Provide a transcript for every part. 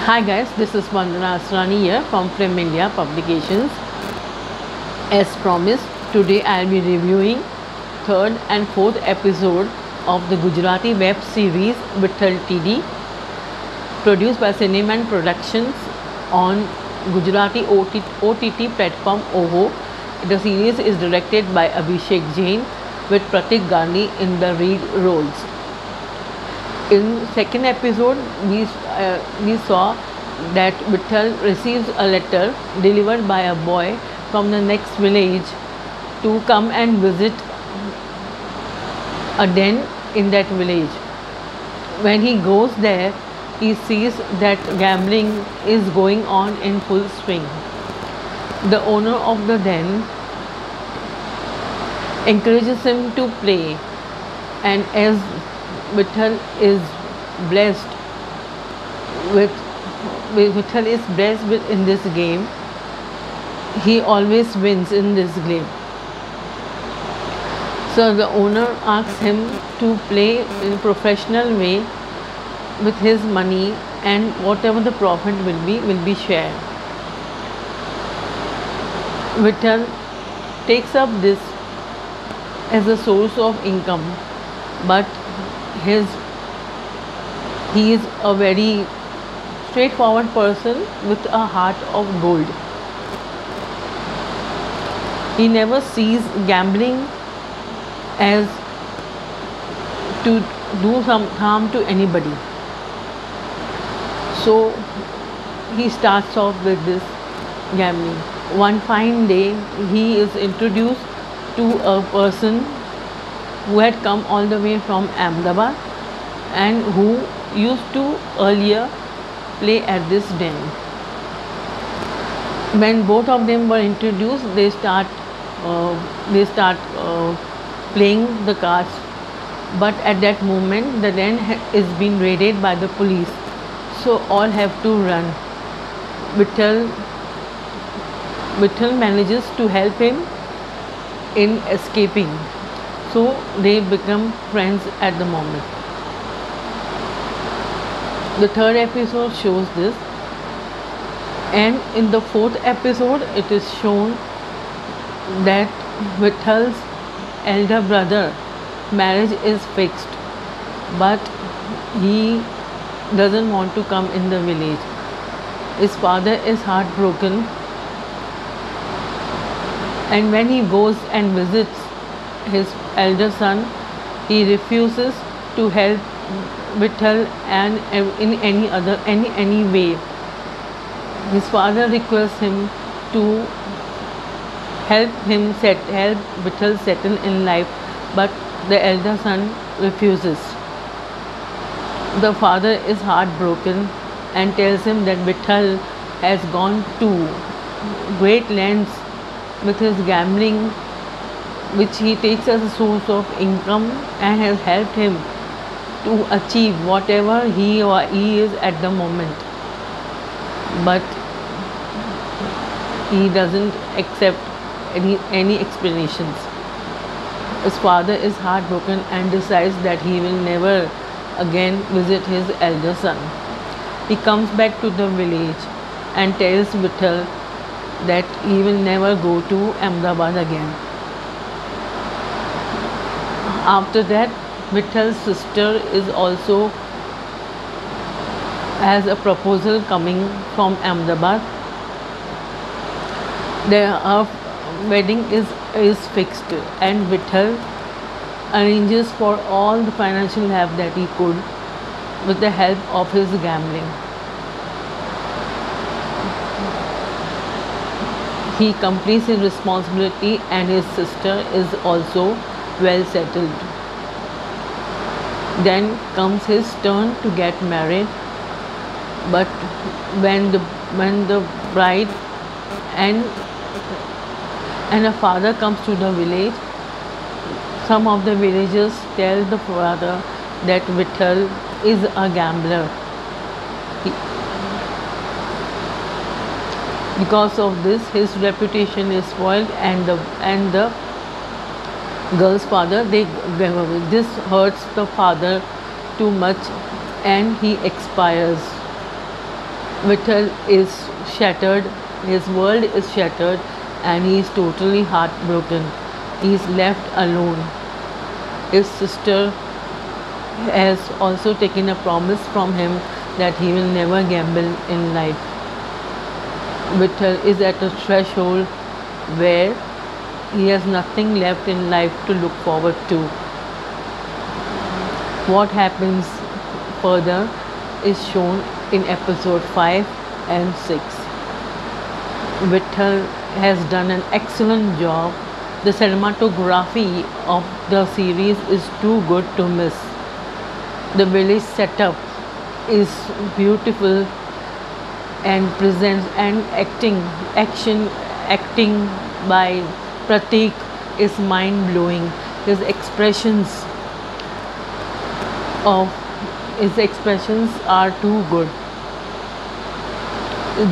Hi guys, this is Vandana Asrani here from Film India Publications. As promised, today I will be reviewing third and fourth episode of the Gujarati web series Vitthal TD, produced by Cineman Productions on Gujarati OTT platform OHO. The series is directed by Abhishek Jain with Pratik Gandhi in the lead roles. In second episode, we saw that Vitthal receives a letter delivered by a boy from the next village to come and visit a den in that village. When he goes there, he sees that gambling is going on in full swing. The owner of the den encourages him to play, and as Vitthal is blessed in this game, he always wins in this game. So the owner asks him to play in a professional way with his money, and whatever the profit will be shared. Vitthal takes up this as a source of income, but he is a very straightforward person with a heart of gold. He never sees gambling as to do some harm to anybody. So he starts off with this gambling. One fine day, he is introduced to a person who had come all the way from Ahmedabad and who used to earlier play at this den. When both of them were introduced, they start playing the cards. But at that moment, the den is being raided by the police, so all have to run. Vitthal manages to help him in escaping. So they become friends at the moment. The third episode shows this, and in the fourth episode it is shown that Vithal's elder brother marriage is fixed, but he doesn't want to come in the village. His father is heartbroken, and when he goes and visits his elder son, he refuses to help Vitthal and in any way. His father requests him to help Vitthal settle in life, but the elder son refuses. The father is heartbroken and tells him that Vitthal has gone to great lengths with his gambling, which he takes as a source of income, and has helped him to achieve whatever he is at the moment. But he doesn't accept any explanations. His father is heartbroken and decides that he will never again visit his elder son. He comes back to the village and tells Vitthal that he will never go to Ahmedabad again. After that, Vithal's sister has a proposal coming from Ahmedabad. Their wedding is fixed, and Vitthal arranges for all the financial help that he could with the help of his gambling. He completes his responsibility, and his sister is also well settled. Then comes his turn to get married, but when the bride and a father comes to the village, some of the villagers tell the father that Vitthal is a gambler. Because of this, his reputation is spoiled, and the girl's father, this hurts the father too much, and he expires. Vittal is shattered, his world is shattered, and he is totally heartbroken. He is left alone. His sister has also taken a promise from him that he will never gamble in life. Vittal is at a threshold where he has nothing left in life to look forward to. What happens further is shown in episode 5 and 6. Vittal has done an excellent job. The cinematography of the series is too good to miss. The village setup is beautiful and presents and acting by Pratik is mind blowing. His expressions of his expressions are too good.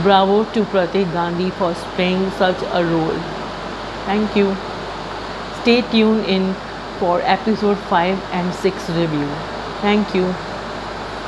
Bravo to Pratik Gandhi for playing such a role. Thank you. Stay tuned in for episode 5 and 6 review. Thank you.